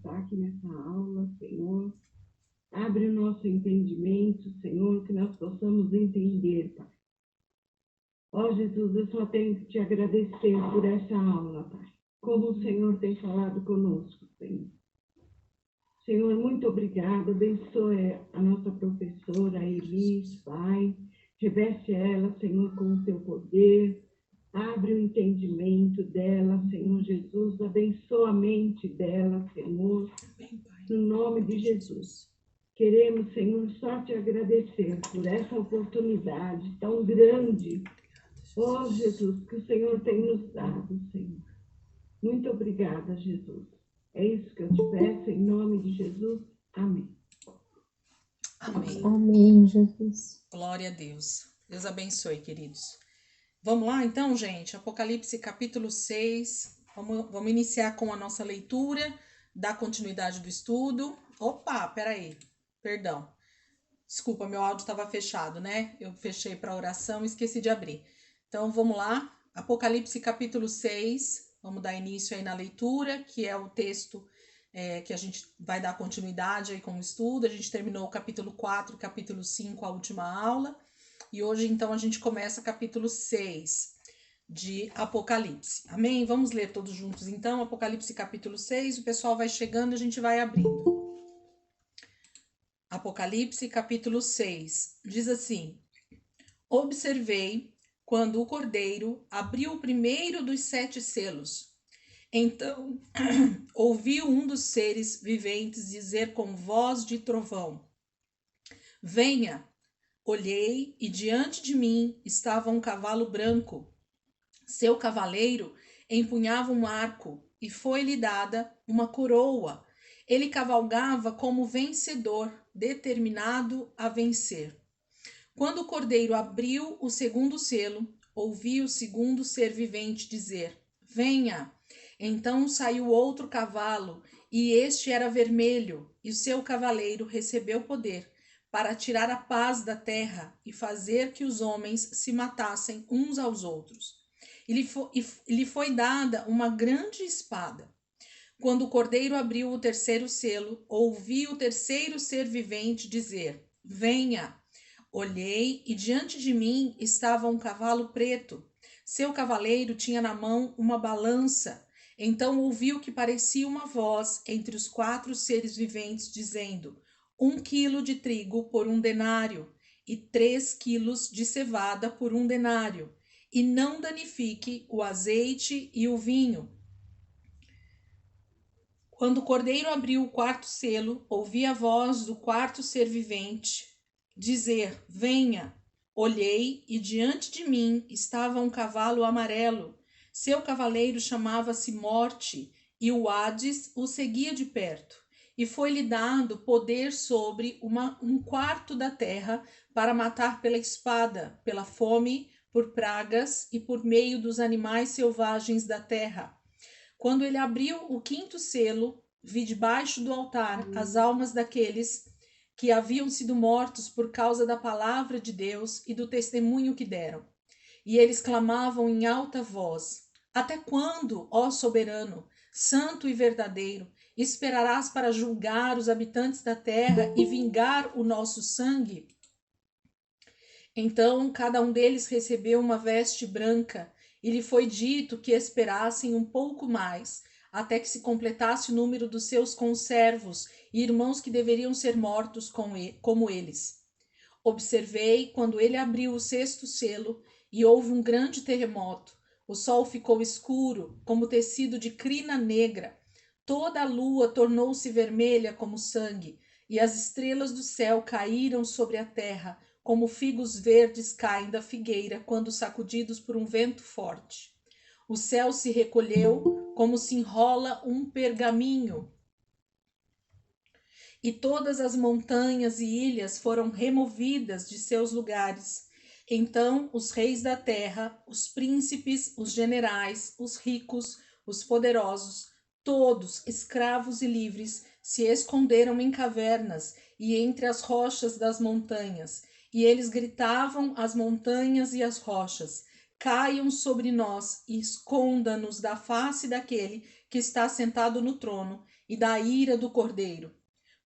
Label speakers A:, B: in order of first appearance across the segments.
A: está aqui nessa aula, Senhor. Abre o nosso entendimento, Senhor, que nós possamos entender, Pai. Ó Jesus, eu só tenho que te agradecer por essa aula, Pai. Como o Senhor tem falado conosco, Senhor. Senhor, muito obrigada. Abençoe a nossa professora Elis, Pai. Reveste ela, Senhor, com o teu poder. Abre o entendimento dela, Senhor Jesus. Abençoa a mente dela, Senhor. No nome de Jesus. Queremos, Senhor, só te agradecer por essa oportunidade tão grande. Ó Jesus, que o Senhor tem nos dado, Senhor. Muito obrigada, Jesus. É isso que eu te peço, em nome de Jesus. Amém.
B: Amém.
C: Amém, Jesus.
B: Glória a Deus. Deus abençoe, queridos. Vamos lá, então, gente? Apocalipse capítulo 6. Vamos iniciar com a nossa leitura, dar continuidade do estudo. Opa, peraí. Perdão. Desculpa, meu áudio estava fechado, né? Eu fechei para oração e esqueci de abrir. Então, vamos lá. Apocalipse capítulo 6. Vamos dar início aí na leitura, que é o texto que a gente vai dar continuidade aí com o estudo. A gente terminou o capítulo 4, capítulo 5, a última aula. E hoje, então, a gente começa capítulo 6 de Apocalipse. Amém? Vamos ler todos juntos, então, Apocalipse capítulo 6. O pessoal vai chegando e a gente vai abrindo. Apocalipse capítulo 6. Diz assim: Observei quando o Cordeiro abriu o primeiro dos 7 selos. Então ouvi um dos seres viventes dizer com voz de trovão: Venha! Olhei e diante de mim estava um cavalo branco. Seu cavaleiro empunhava um arco e foi-lhe dada uma coroa. Ele cavalgava como vencedor, determinado a vencer. Quando o cordeiro abriu o segundo selo, ouvi o segundo ser vivente dizer: Venha! Então saiu outro cavalo, e este era vermelho, e o seu cavaleiro recebeu poder para tirar a paz da terra e fazer que os homens se matassem uns aos outros. Lhe foi dada uma grande espada. Quando o cordeiro abriu o terceiro selo, ouvi o terceiro ser vivente dizer: Venha! Olhei e diante de mim estava um cavalo preto. Seu cavaleiro tinha na mão uma balança. Então ouvi o que parecia uma voz entre os 4 seres viventes dizendo: 1 quilo de trigo por 1 denário e 3 quilos de cevada por 1 denário. E não danifique o azeite e o vinho. Quando o cordeiro abriu o 4º selo, ouvi a voz do 4º ser vivente dizer: Venha! Olhei e diante de mim estava um cavalo amarelo. Seu cavaleiro chamava-se Morte e o Hades o seguia de perto. E foi-lhe dado poder sobre 1/4 da terra para matar pela espada, pela fome, por pragas e por meio dos animais selvagens da terra. Quando ele abriu o 5º selo, vi debaixo do altar as almas daqueles que haviam sido mortos por causa da palavra de Deus e do testemunho que deram. E eles clamavam em alta voz: Até quando, ó soberano, santo e verdadeiro, esperarás para julgar os habitantes da terra e vingar o nosso sangue? Então cada um deles recebeu uma veste branca, e lhe foi dito que esperassem um pouco mais, até que se completasse o número dos seus conservos e irmãos que deveriam ser mortos como eles. Observei quando ele abriu o 6º selo e houve um grande terremoto. O sol ficou escuro, como tecido de crina negra. Toda a lua tornou-se vermelha como sangue, e as estrelas do céu caíram sobre a terra, como figos verdes caem da figueira quando sacudidos por um vento forte. O céu se recolheu como se enrola um pergaminho, e todas as montanhas e ilhas foram removidas de seus lugares. Então os reis da terra, os príncipes, os generais, os ricos, os poderosos, todos, escravos e livres, se esconderam em cavernas e entre as rochas das montanhas. E eles gritavam às montanhas e às rochas: Caiam sobre nós e esconda-nos da face daquele que está sentado no trono e da ira do cordeiro,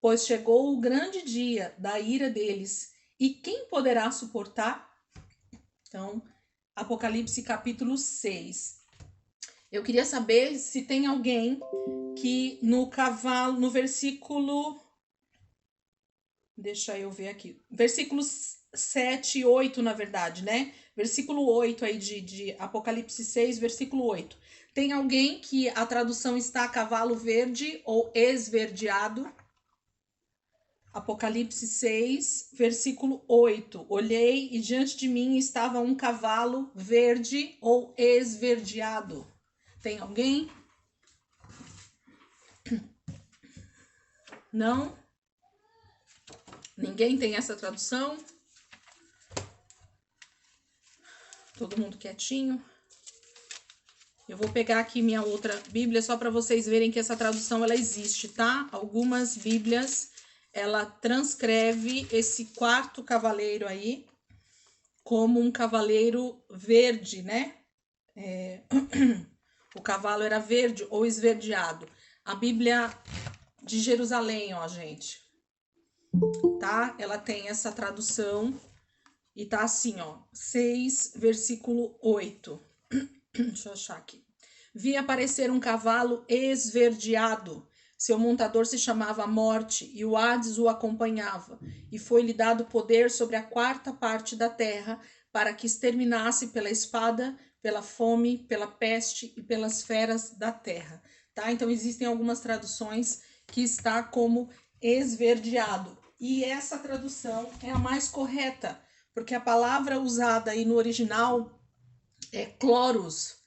B: pois chegou o grande dia da ira deles, e quem poderá suportar? Então, Apocalipse capítulo 6. Eu queria saber se tem alguém que no versículo, deixa eu ver aqui, versículos 7 e 8, na verdade, né? Versículo 8 aí de Apocalipse 6, versículo 8. Tem alguém que a tradução está cavalo verde ou esverdeado? Apocalipse 6, versículo 8. Olhei e diante de mim estava um cavalo verde ou esverdeado. Tem alguém? Não? Ninguém tem essa tradução? Todo mundo quietinho? Eu vou pegar aqui minha outra Bíblia só para vocês verem que essa tradução ela existe, tá? Algumas Bíblias ela transcreve esse quarto cavaleiro aí como um cavaleiro verde, né? O cavalo era verde ou esverdeado. A Bíblia de Jerusalém, ó, gente, tá? Ela tem essa tradução e tá assim, ó, 6, versículo 8. Deixa eu achar aqui. Vi aparecer um cavalo esverdeado. Seu montador se chamava Morte, e o Hades o acompanhava. E foi-lhe dado poder sobre a quarta parte da terra, para que exterminasse pela espada, pela fome, pela peste e pelas feras da terra. Tá? Então existem algumas traduções que está como esverdeado. E essa tradução é a mais correta, porque a palavra usada aí no original é chloros,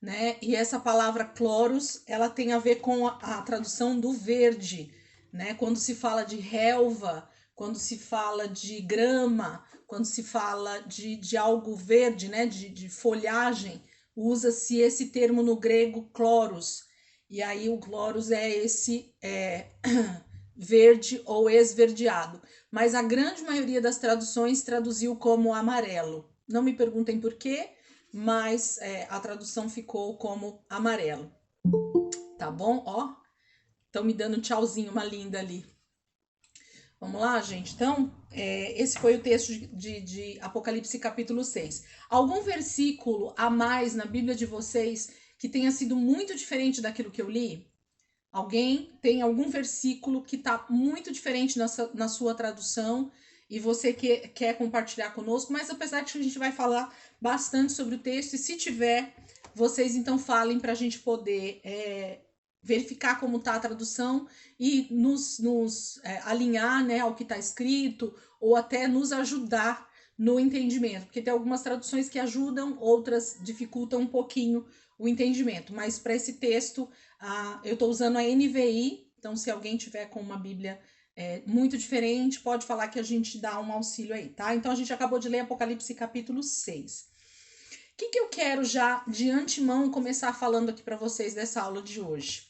B: né? E essa palavra chloros, ela tem a ver com a tradução do verde, né? Quando se fala de relva, quando se fala de grama, quando se fala de algo verde, né? De folhagem, usa-se esse termo no grego chloros. E aí o chloros é esse verde ou esverdeado. Mas a grande maioria das traduções traduziu como amarelo. Não me perguntem por quê, mas a tradução ficou como amarelo. Tá bom? Ó, estão me dando um tchauzinho, uma linda ali. Vamos lá, gente? Então, esse foi o texto de Apocalipse capítulo 6. Algum versículo a mais na Bíblia de vocês que tenha sido muito diferente daquilo que eu li? Alguém tem algum versículo que está muito diferente na sua tradução e você quer compartilhar conosco? Mas apesar de que a gente vai falar bastante sobre o texto, e se tiver, vocês então falem para a gente poder verificar como está a tradução e nos alinhar, né, ao que está escrito, ou até nos ajudar no entendimento, porque tem algumas traduções que ajudam, outras dificultam um pouquinho o entendimento, mas para esse texto eu estou usando a NVI, então se alguém tiver com uma Bíblia muito diferente, pode falar que a gente dá um auxílio aí, tá? Então a gente acabou de ler Apocalipse capítulo 6. O que eu quero já de antemão começar falando aqui para vocês dessa aula de hoje?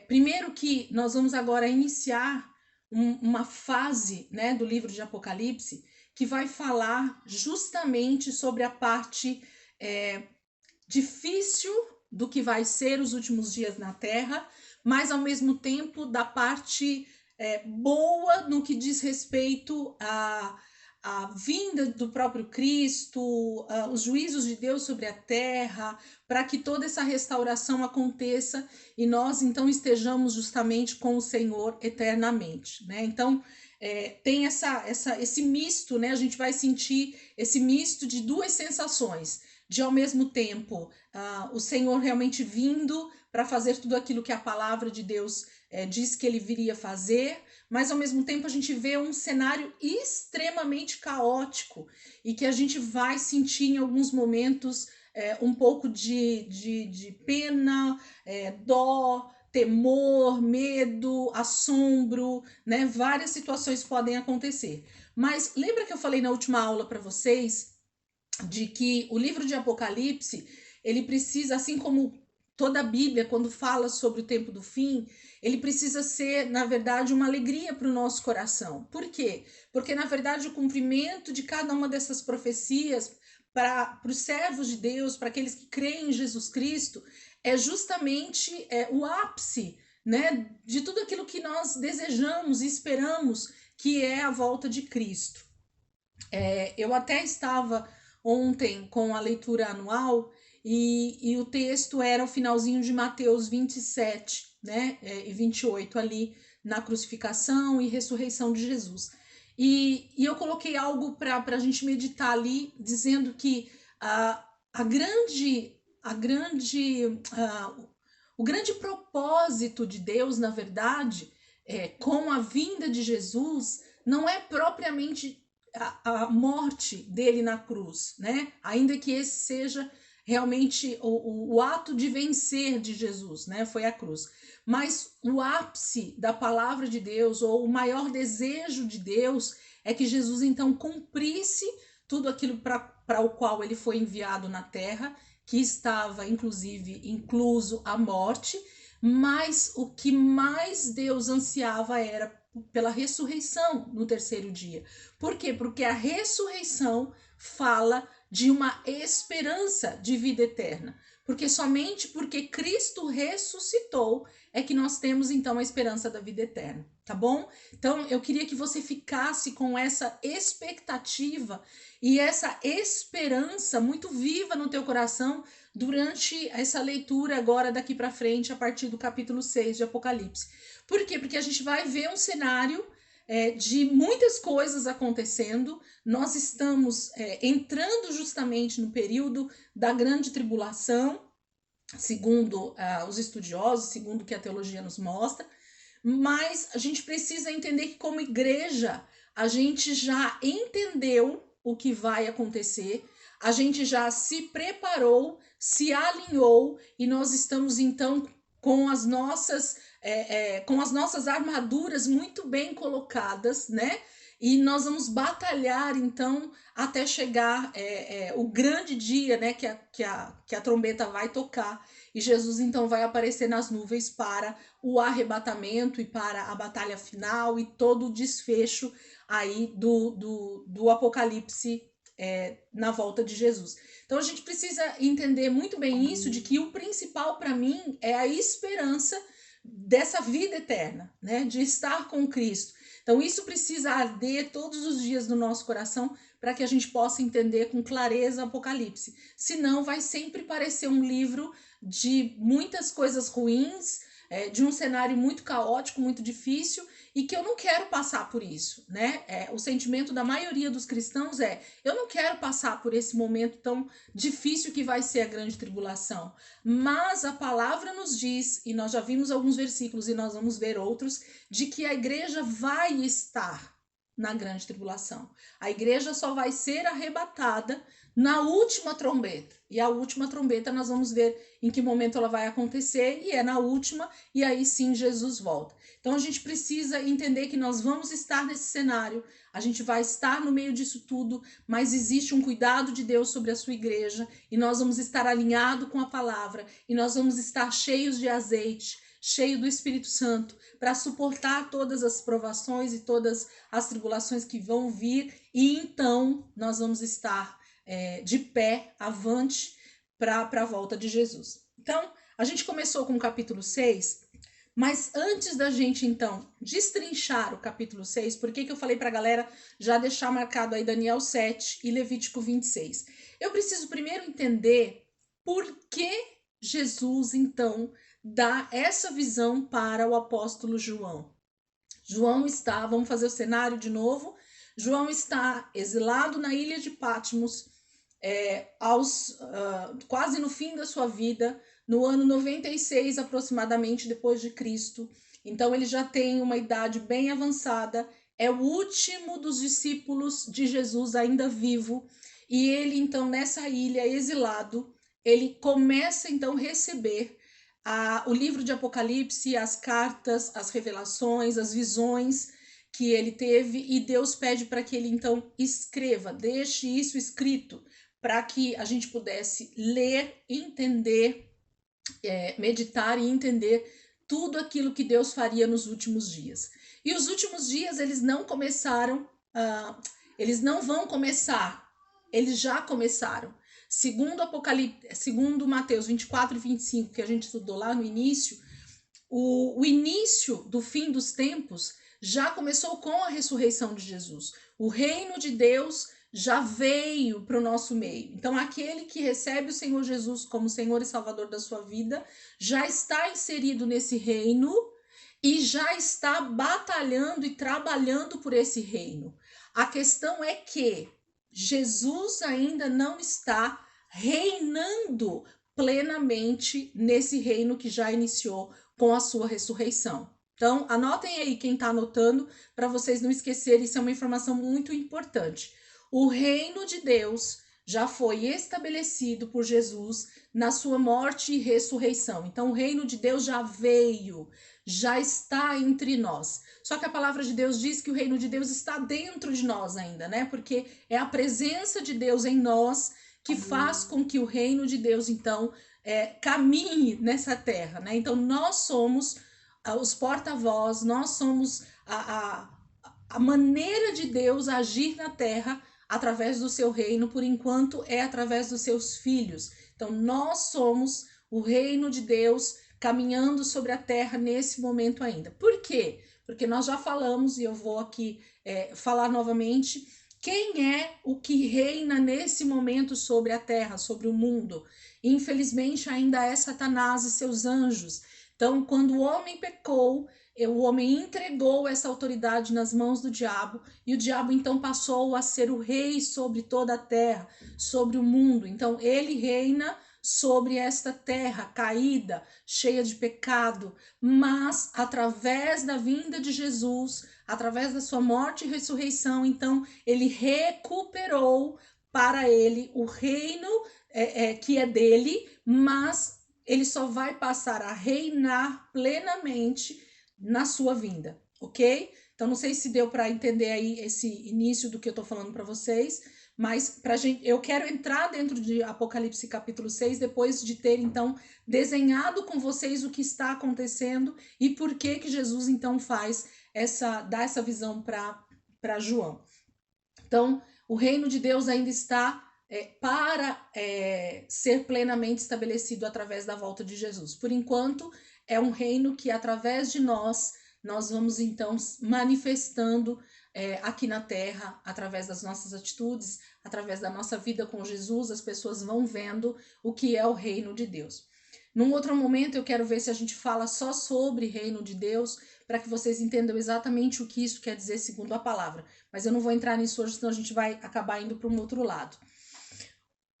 B: Primeiro que nós vamos agora iniciar uma fase, né, do livro de Apocalipse que vai falar justamente sobre a parte difícil do que vai ser os últimos dias na Terra, mas ao mesmo tempo da parte boa no que diz respeito a vinda do próprio Cristo, os juízos de Deus sobre a terra, para que toda essa restauração aconteça e nós então estejamos justamente com o Senhor eternamente, né? Então tem esse misto, né? A gente vai sentir esse misto de duas sensações, de ao mesmo tempo o Senhor realmente vindo para fazer tudo aquilo que a palavra de Deus diz que ele viria fazer, mas ao mesmo tempo a gente vê um cenário extremamente caótico e que a gente vai sentir em alguns momentos um pouco de pena, dó, temor, medo, assombro, né? Várias situações podem acontecer. Mas lembra que eu falei na última aula para vocês de que o livro de Apocalipse, ele precisa, assim como toda a Bíblia, quando fala sobre o tempo do fim, ele precisa ser, na verdade, uma alegria para o nosso coração. Por quê? Porque, na verdade, o cumprimento de cada uma dessas profecias para os servos de Deus, para aqueles que creem em Jesus Cristo, é justamente o ápice, né, de tudo aquilo que nós desejamos e esperamos, que é a volta de Cristo. Eu até estava ontem com a leitura anual e o texto era o finalzinho de Mateus 27, né, e 28 ali, na crucificação e ressurreição de Jesus. E eu coloquei algo para a gente meditar ali, dizendo que o grande propósito de Deus, na verdade, com a vinda de Jesus, não é propriamente a morte dele na cruz, né? Ainda que esse seja realmente o ato de vencer de Jesus, né? Foi a cruz. Mas o ápice da palavra de Deus, ou o maior desejo de Deus, é que Jesus então cumprisse tudo aquilo para o qual ele foi enviado na terra, que estava inclusive incluso a morte, mas o que mais Deus ansiava era pela ressurreição no terceiro dia. Por quê? Porque a ressurreição fala de uma esperança de vida eterna. Porque somente porque Cristo ressuscitou é que nós temos então a esperança da vida eterna, tá bom? Então eu queria que você ficasse com essa expectativa e essa esperança muito viva no teu coração durante essa leitura agora daqui para frente, a partir do capítulo 6 de Apocalipse. Por quê? Porque a gente vai ver um cenário de muitas coisas acontecendo. Nós estamos entrando justamente no período da grande tribulação, segundo os estudiosos, segundo o que a teologia nos mostra, mas a gente precisa entender que, como igreja, a gente já entendeu o que vai acontecer, a gente já se preparou, se alinhou e nós estamos então com as nossas armaduras muito bem colocadas, né? E nós vamos batalhar então até chegar o grande dia, né? Que a trombeta vai tocar e Jesus então vai aparecer nas nuvens para o arrebatamento e para a batalha final e todo o desfecho aí do Apocalipse na volta de Jesus. Então a gente precisa entender muito bem isso, de que o principal para mim é a esperança dessa vida eterna, né? De estar com Cristo. Então isso precisa arder todos os dias no nosso coração para que a gente possa entender com clareza Apocalipse. Senão vai sempre parecer um livro de muitas coisas ruins, de um cenário muito caótico, muito difícil, e que eu não quero passar por isso, né? O sentimento da maioria dos cristãos eu não quero passar por esse momento tão difícil que vai ser a grande tribulação. Mas a palavra nos diz, e nós já vimos alguns versículos e nós vamos ver outros, de que a igreja vai estar na grande tribulação. A igreja só vai ser arrebatada na última trombeta. E a última trombeta nós vamos ver em que momento ela vai acontecer, e é na última, e aí sim Jesus volta. Então a gente precisa entender que nós vamos estar nesse cenário, a gente vai estar no meio disso tudo, mas existe um cuidado de Deus sobre a sua igreja, e nós vamos estar alinhados com a palavra, e nós vamos estar cheios de azeite, cheio do Espírito Santo, para suportar todas as provações e todas as tribulações que vão vir, e então nós vamos estar de pé, avante, para a volta de Jesus. Então, a gente começou com o capítulo 6, mas antes da gente, então, destrinchar o capítulo 6, por que eu falei para a galera já deixar marcado aí Daniel 7 e Levítico 26? Eu preciso primeiro entender por que Jesus, então, dá essa visão para o apóstolo João. João está, vamos fazer o cenário de novo, João está exilado na ilha de Patmos, quase no fim da sua vida, no ano 96 aproximadamente depois de Cristo. Então ele já tem uma idade bem avançada, é o último dos discípulos de Jesus ainda vivo, e ele então nessa ilha exilado, ele começa então a receber o livro de Apocalipse, as cartas, as revelações, as visões que ele teve, e Deus pede para que ele então escreva, deixe isso escrito, para que a gente pudesse ler, entender, meditar e entender tudo aquilo que Deus faria nos últimos dias. E os últimos dias, eles não começaram, eles não vão começar, eles já começaram. segundo Mateus 24 e 25, que a gente estudou lá no início, o início do fim dos tempos já começou com a ressurreição de Jesus. O reino de Deus já veio para o nosso meio. Então, aquele que recebe o Senhor Jesus como Senhor e Salvador da sua vida já está inserido nesse reino e já está batalhando e trabalhando por esse reino. A questão é que Jesus ainda não está reinando plenamente nesse reino que já iniciou com a sua ressurreição. Então, anotem aí quem está anotando para vocês não esquecerem, isso é uma informação muito importante. O reino de Deus já foi estabelecido por Jesus na sua morte e ressurreição. Então, o reino de Deus já veio, já está entre nós. Só que a palavra de Deus diz que o reino de Deus está dentro de nós ainda, né? Porque é a presença de Deus em nós que faz com que o reino de Deus, então, caminhe nessa terra, né? Então, nós somos os porta-voz, nós somos a maneira de Deus agir na terra através do seu reino, por enquanto é através dos seus filhos. Então, nós somos o reino de Deus caminhando sobre a terra nesse momento ainda. Por quê? Porque nós já falamos, e eu vou aqui falar novamente, quem é o que reina nesse momento sobre a terra, sobre o mundo? Infelizmente, ainda é Satanás e seus anjos. Então, quando o homem pecou, o homem entregou essa autoridade nas mãos do diabo, e o diabo então passou a ser o rei sobre toda a terra, sobre o mundo. Então, ele reina sobre esta terra caída, cheia de pecado, mas através da vinda de Jesus, através da sua morte e ressurreição, então ele recuperou para ele o reino que é dele, mas ele só vai passar a reinar plenamente na sua vinda, ok? Então, não sei se deu para entender aí esse início do que eu estou falando para vocês, mas eu quero entrar dentro de Apocalipse capítulo 6, depois de ter, então, desenhado com vocês o que está acontecendo e por que Jesus, então, dá essa visão para João. Então, o reino de Deus ainda está para ser plenamente estabelecido através da volta de Jesus. Por enquanto, é um reino que, através de nós vamos, então, manifestando aqui na terra, através das nossas atitudes, através da nossa vida com Jesus, as pessoas vão vendo o que é o reino de Deus. Num outro momento, eu quero ver se a gente fala só sobre reino de Deus, para que vocês entendam exatamente o que isso quer dizer segundo a palavra. Mas eu não vou entrar nisso hoje, senão a gente vai acabar indo para um outro lado.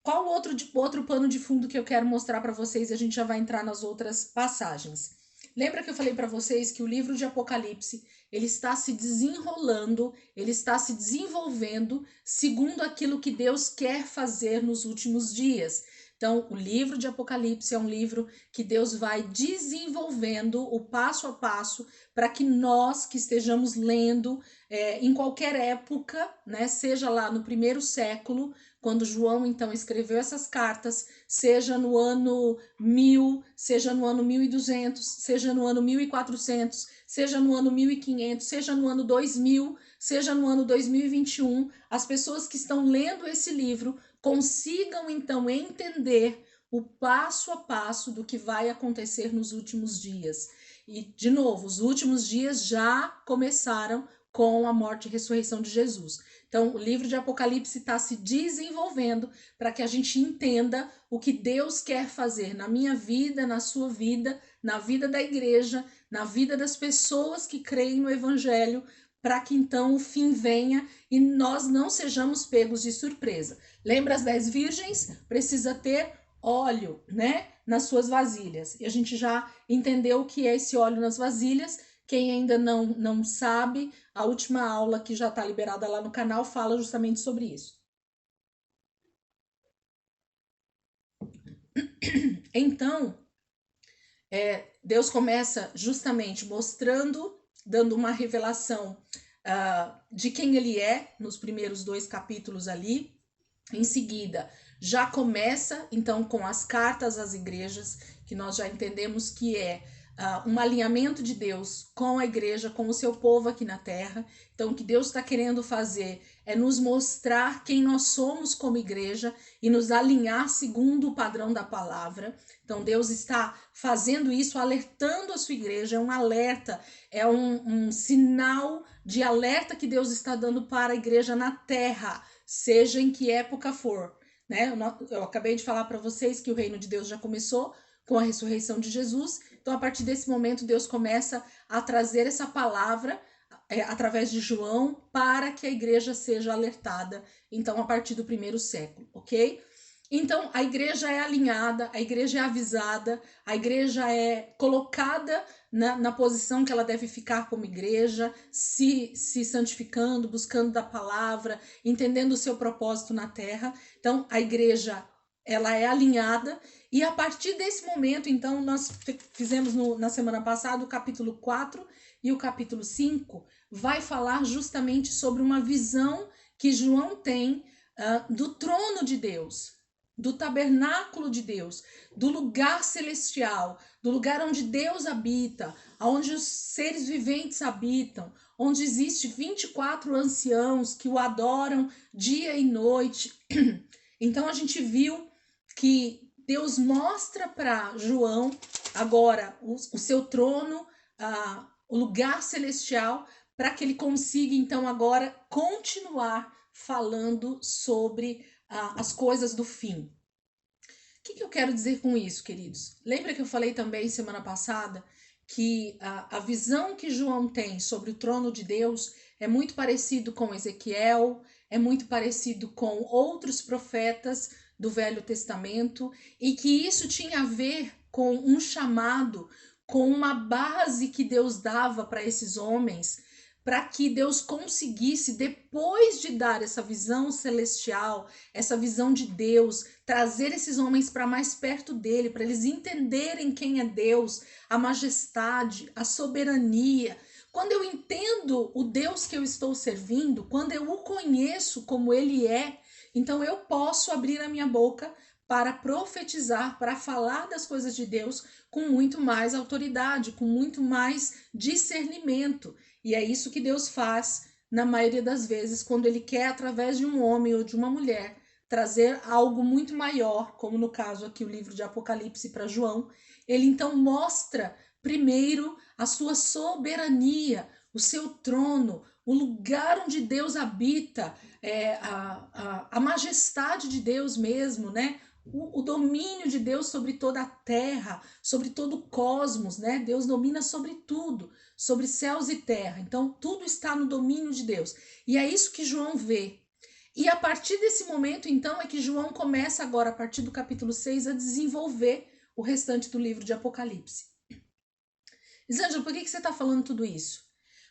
B: Qual outro pano de fundo que eu quero mostrar para vocês? A gente já vai entrar nas outras passagens. Lembra que eu falei para vocês que o livro de Apocalipse, ele está se desenrolando, ele está se desenvolvendo segundo aquilo que Deus quer fazer nos últimos dias. Então, o livro de Apocalipse é um livro que Deus vai desenvolvendo o passo a passo para que nós que estejamos lendo em qualquer época, né, seja lá no primeiro século, quando João, então, escreveu essas cartas, seja no ano 1000, seja no ano 1200, seja no ano 1400, seja no ano 1500, seja no ano 2000, seja no ano 2021, as pessoas que estão lendo esse livro consigam, então, entender o passo a passo do que vai acontecer nos últimos dias. E, de novo, os últimos dias já começaram com a morte e ressurreição de Jesus. Então, o livro de Apocalipse está se desenvolvendo para que a gente entenda o que Deus quer fazer na minha vida, na sua vida, na vida da igreja, na vida das pessoas que creem no Evangelho, para que então o fim venha e nós não sejamos pegos de surpresa. Lembra as 10 virgens? Precisa ter óleo, né, nas suas vasilhas. E a gente já entendeu o que é esse óleo nas vasilhas. Quem ainda não sabe, a última aula que já está liberada lá no canal fala justamente sobre isso. Então, Deus começa justamente mostrando, dando uma revelação de quem ele é, nos primeiros 2 capítulos ali. Em seguida, já começa, então, com as cartas às igrejas, que nós já entendemos que é um alinhamento de Deus com a igreja, com o seu povo aqui na terra. Então, o que Deus está querendo fazer é nos mostrar quem nós somos como igreja e nos alinhar segundo o padrão da palavra. Então, Deus está fazendo isso, alertando a sua igreja, é um alerta, é um sinal de alerta que Deus está dando para a igreja na terra, seja em que época for. Né? Eu acabei de falar para vocês que o reino de Deus já começou com a ressurreição de Jesus. Então, a partir desse momento, Deus começa a trazer essa palavra através de João para que a igreja seja alertada, então, a partir do 1º século, ok? Então, a igreja é alinhada, a igreja é avisada, a igreja é colocada na posição que ela deve ficar como igreja, se santificando, buscando da palavra, entendendo o seu propósito na terra. Então, a igreja, ela é alinhada, e a partir desse momento, então, nós fizemos na semana passada o capítulo 4 e o capítulo 5, vai falar justamente sobre uma visão que João tem do trono de Deus, do tabernáculo de Deus, do lugar celestial, do lugar onde Deus habita, onde os seres viventes habitam, onde existe 24 anciãos que o adoram dia e noite. Então a gente viu que Deus mostra para João agora o seu trono, o lugar celestial, para que ele consiga então agora continuar falando sobre as coisas do fim. O que eu quero dizer com isso, queridos? Lembra que eu falei também semana passada que a visão que João tem sobre o trono de Deus é muito parecido com Ezequiel, é muito parecido com outros profetas do Velho Testamento, e que isso tinha a ver com um chamado, com uma base que Deus dava para esses homens, para que Deus conseguisse, depois de dar essa visão celestial, essa visão de Deus, trazer esses homens para mais perto dele, para eles entenderem quem é Deus, a majestade, a soberania. Quando eu entendo o Deus que eu estou servindo, quando eu o conheço como ele é, então eu posso abrir a minha boca para profetizar, para falar das coisas de Deus com muito mais autoridade, com muito mais discernimento. E é isso que Deus faz na maioria das vezes, quando ele quer, através de um homem ou de uma mulher, trazer algo muito maior, como no caso aqui o livro de Apocalipse para João. Ele então mostra primeiro a sua soberania, o seu trono, o lugar onde Deus habita, a majestade de Deus mesmo, né? O domínio de Deus sobre toda a terra, sobre todo o cosmos, né? Deus domina sobre tudo, sobre céus e terra. Então, tudo está no domínio de Deus. E é isso que João vê. E a partir desse momento, então, é que João começa agora, a partir do capítulo 6, a desenvolver o restante do livro de Apocalipse. Elisângela, por que você está falando tudo isso?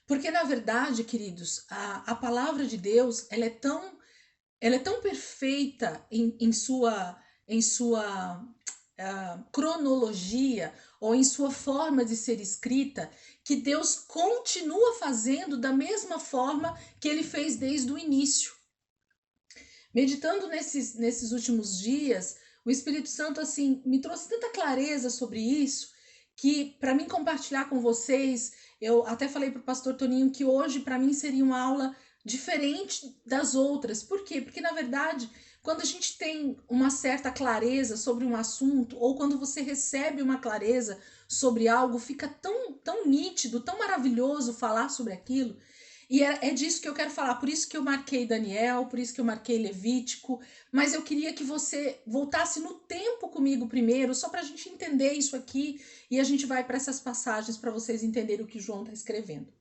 B: Porque, na verdade, queridos, a palavra de Deus, ela é tão perfeita em sua cronologia ou em sua forma de ser escrita, que Deus continua fazendo da mesma forma que ele fez desde o início. Meditando nesses últimos dias, o Espírito Santo assim me trouxe tanta clareza sobre isso, que para mim compartilhar com vocês, eu até falei para o pastor Toninho que hoje para mim seria uma aula diferente das outras. Por quê? Porque na verdade, quando a gente tem uma certa clareza sobre um assunto, ou quando você recebe uma clareza sobre algo, fica tão nítido, tão maravilhoso falar sobre aquilo. E é disso que eu quero falar, por isso que eu marquei Daniel, por isso que eu marquei Levítico, mas eu queria que você voltasse no tempo comigo primeiro, só para a gente entender isso aqui, e a gente vai para essas passagens para vocês entenderem o que João está escrevendo.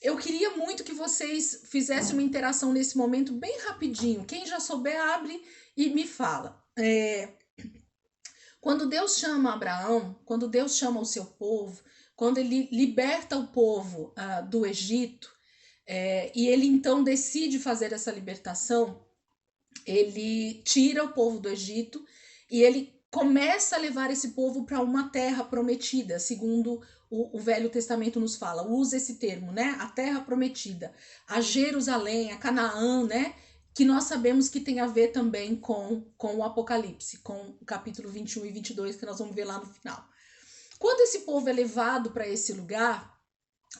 B: Eu queria muito que vocês fizessem uma interação nesse momento bem rapidinho. Quem já souber, abre e me fala. Quando Deus chama Abraão, quando Deus chama o seu povo, quando ele liberta o povo do Egito, e ele então decide fazer essa libertação, ele tira o povo do Egito e ele começa a levar esse povo para uma terra prometida, segundo o Velho Testamento nos fala, usa esse termo, né? A terra prometida, a Jerusalém, a Canaã, né? Que nós sabemos que tem a ver também com o Apocalipse, com o capítulo 21 e 22, que nós vamos ver lá no final. Quando esse povo é levado para esse lugar,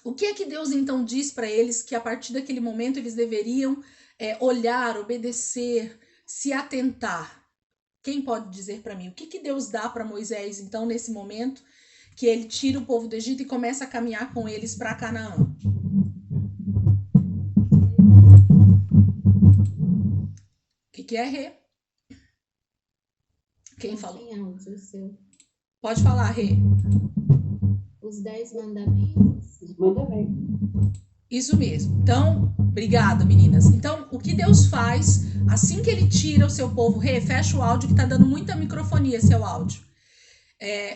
B: o que é que Deus então diz para eles que a partir daquele momento eles deveriam olhar, obedecer, se atentar? Quem pode dizer para mim? O que Deus dá para Moisés então nesse momento que ele tira o povo do Egito e começa a caminhar com eles para Canaã? O que é, Rê? Quem falou?
C: Tem áudio seu.
B: Pode falar, Rê.
C: Os 10 mandamentos.
A: Os mandamentos.
B: Isso mesmo. Então, obrigada, meninas. Então, o que Deus faz assim que ele tira o seu povo? Rê, fecha o áudio que tá dando muita microfonia seu áudio.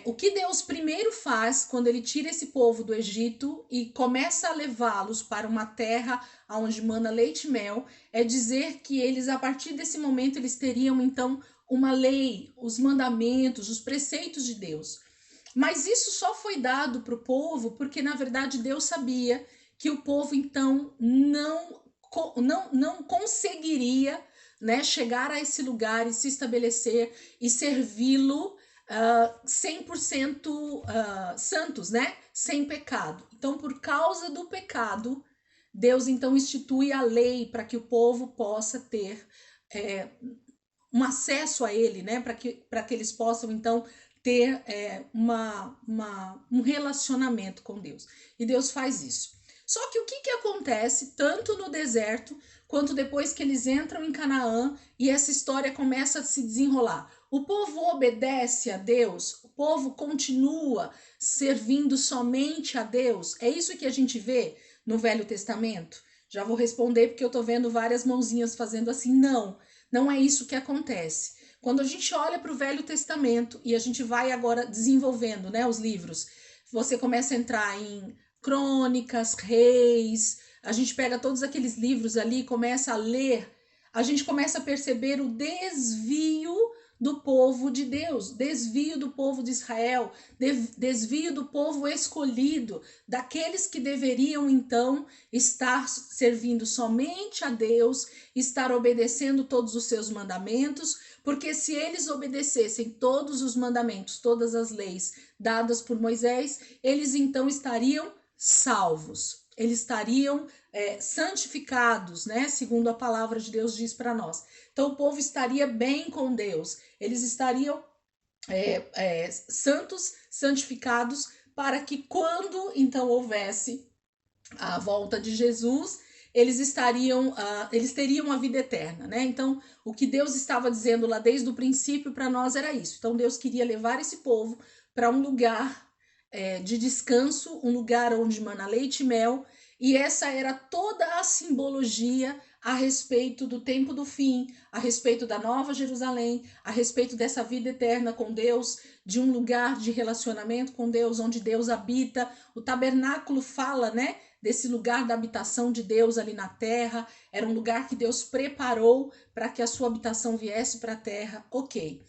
B: O que Deus primeiro faz quando ele tira esse povo do Egito e começa a levá-los para uma terra onde mana leite e mel, é dizer que eles, a partir desse momento, eles teriam então uma lei, os mandamentos, os preceitos de Deus. Mas isso só foi dado para o povo porque, na verdade, Deus sabia que o povo, então, não conseguiria, né, chegar a esse lugar e se estabelecer e servi-lo 100% santos, né? Sem pecado. Então, por causa do pecado, Deus então institui a lei para que o povo possa ter um acesso a ele, né? Para que eles possam então ter um relacionamento com Deus. E Deus faz isso. Só que o que acontece tanto no deserto quanto depois que eles entram em Canaã e essa história começa a se desenrolar? O povo obedece a Deus? O povo continua servindo somente a Deus? É isso que a gente vê no Velho Testamento? Já vou responder porque eu tô vendo várias mãozinhas fazendo assim. Não é isso que acontece. Quando a gente olha para o Velho Testamento e a gente vai agora desenvolvendo, né, os livros, você começa a entrar em Crônicas, Reis, a gente pega todos aqueles livros ali e começa a ler, a gente começa a perceber o desvio do povo de Deus, desvio do povo de Israel, desvio do povo escolhido, daqueles que deveriam então estar servindo somente a Deus, estar obedecendo todos os seus mandamentos, porque se eles obedecessem todos os mandamentos, todas as leis dadas por Moisés, eles então estariam salvos, eles estariam santificados, né? Segundo a palavra de Deus diz para nós. Então o povo estaria bem com Deus, eles estariam santos, santificados, para que quando então houvesse a volta de Jesus, eles teriam a vida eterna, né? Então, o que Deus estava dizendo lá desde o princípio para nós era isso. Então, Deus queria levar esse povo para um lugar de descanso, um lugar onde mana leite e mel, e essa era toda a simbologia a respeito do tempo do fim, a respeito da Nova Jerusalém, a respeito dessa vida eterna com Deus, de um lugar de relacionamento com Deus, onde Deus habita. O tabernáculo fala, né, desse lugar da habitação de Deus ali na terra, era um lugar que Deus preparou para que a sua habitação viesse para a terra, ok.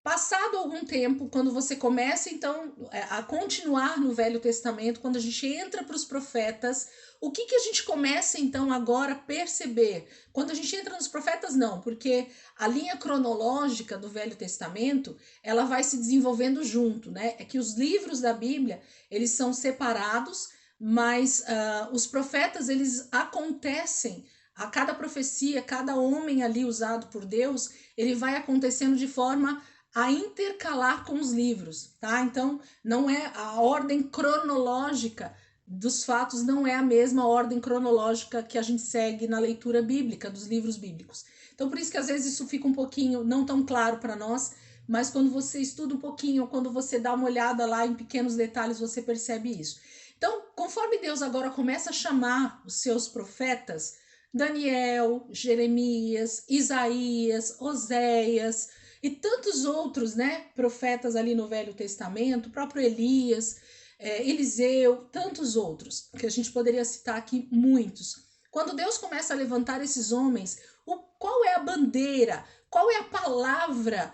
B: Passado algum tempo, quando você começa então a continuar no Velho Testamento, quando a gente entra para os profetas, o que a gente começa então agora a perceber? Quando a gente entra nos profetas, não, porque a linha cronológica do Velho Testamento, ela vai se desenvolvendo junto, né? É que os livros da Bíblia, eles são separados, mas os profetas, eles acontecem, a cada profecia, cada homem ali usado por Deus, ele vai acontecendo de forma a intercalar com os livros, tá? Então, não é a ordem cronológica dos fatos, não é a mesma ordem cronológica que a gente segue na leitura bíblica, dos livros bíblicos. Então, por isso que às vezes isso fica um pouquinho não tão claro para nós, mas quando você estuda um pouquinho, ou quando você dá uma olhada lá em pequenos detalhes, você percebe isso. Então, conforme Deus agora começa a chamar os seus profetas, Daniel, Jeremias, Isaías, Oséias e tantos outros, né, profetas ali no Velho Testamento, o próprio Elias, Eliseu, tantos outros, que a gente poderia citar aqui muitos. Quando Deus começa a levantar esses homens, qual é a bandeira, qual é a palavra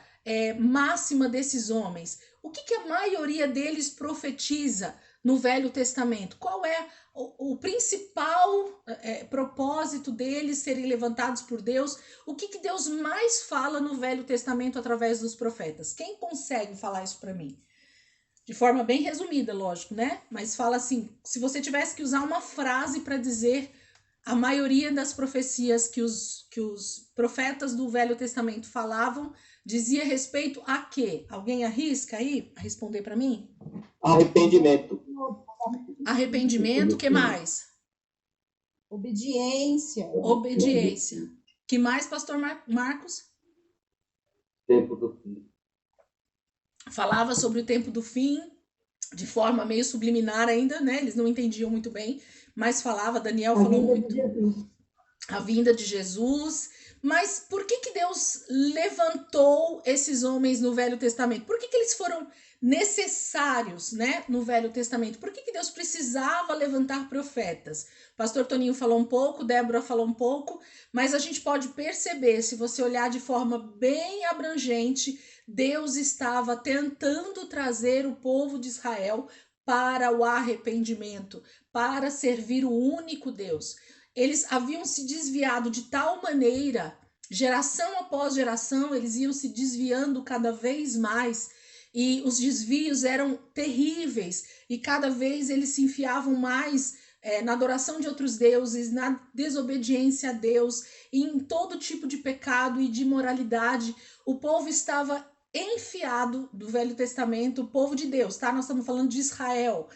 B: máxima desses homens? O que a maioria deles profetiza no Velho Testamento? Qual é o principal propósito deles serem levantados por Deus? O que Deus mais fala no Velho Testamento através dos profetas? Quem consegue falar isso para mim? de forma bem resumida, lógico, né? Mas fala assim, se você tivesse que usar uma frase para dizer a maioria das profecias que os profetas do Velho Testamento falavam, dizia respeito a quê? Alguém arrisca aí a responder para mim?
D: Arrependimento.
B: Arrependimento, o que mais?
C: Obediência.
B: Obediência. Que mais, pastor Marcos?
D: Tempo do fim.
B: Falava sobre o tempo do fim, de forma meio subliminar ainda, né? Eles não entendiam muito bem, mas falava, Daniel falou muito. A vinda de Jesus. Mas por que Deus levantou esses homens no Velho Testamento? Por que eles foram necessários, né, no Velho Testamento? Por que Deus precisava levantar profetas? Pastor Toninho falou um pouco, Débora falou um pouco, mas a gente pode perceber, se você olhar de forma bem abrangente, Deus estava tentando trazer o povo de Israel para o arrependimento, para servir o único Deus. Eles haviam se desviado de tal maneira, geração após geração, eles iam se desviando cada vez mais, e os desvios eram terríveis, e cada vez eles se enfiavam mais na adoração de outros deuses, na desobediência a Deus, e em todo tipo de pecado e de imoralidade. O povo estava enfiado do Velho Testamento, o povo de Deus, tá? Nós estamos falando de Israel.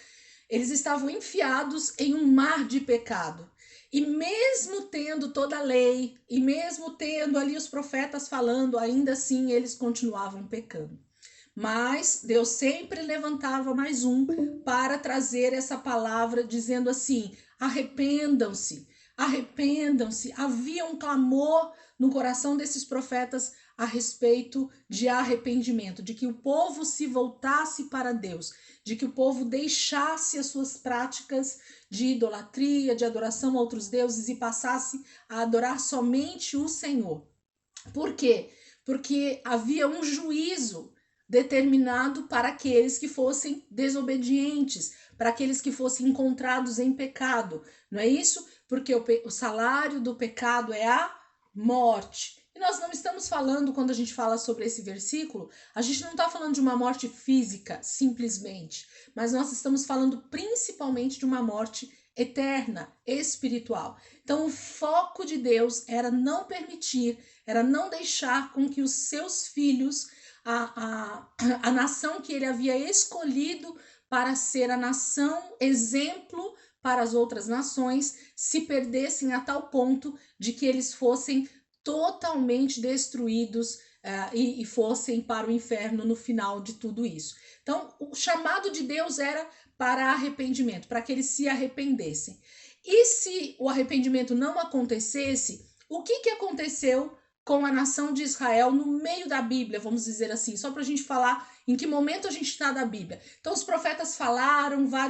B: Eles estavam enfiados em um mar de pecado. E mesmo tendo toda a lei, e mesmo tendo ali os profetas falando, ainda assim eles continuavam pecando. Mas Deus sempre levantava mais um para trazer essa palavra dizendo assim, arrependam-se, arrependam-se. Havia um clamor no coração desses profetas a respeito de arrependimento, de que o povo se voltasse para Deus, de que o povo deixasse as suas práticas de idolatria, de adoração a outros deuses e passasse a adorar somente o Senhor. Por quê? Porque havia um juízo determinado para aqueles que fossem desobedientes, para aqueles que fossem encontrados em pecado. Não é isso? Porque o salário do pecado é a morte. E nós não estamos falando, quando a gente fala sobre esse versículo, a gente não está falando de uma morte física, simplesmente, mas nós estamos falando principalmente de uma morte eterna, espiritual. Então, o foco de Deus era não permitir, era não deixar com que os seus filhos, a nação que ele havia escolhido para ser a nação exemplo para as outras nações, se perdessem a tal ponto de que eles fossem totalmente destruídos e fossem para o inferno no final de tudo isso. Então, o chamado de Deus era para arrependimento, para que eles se arrependessem. E se o arrependimento não acontecesse, o que aconteceu com a nação de Israel no meio da Bíblia, vamos dizer assim, só para a gente falar em que momento a gente está da Bíblia. Então, os profetas falaram, vários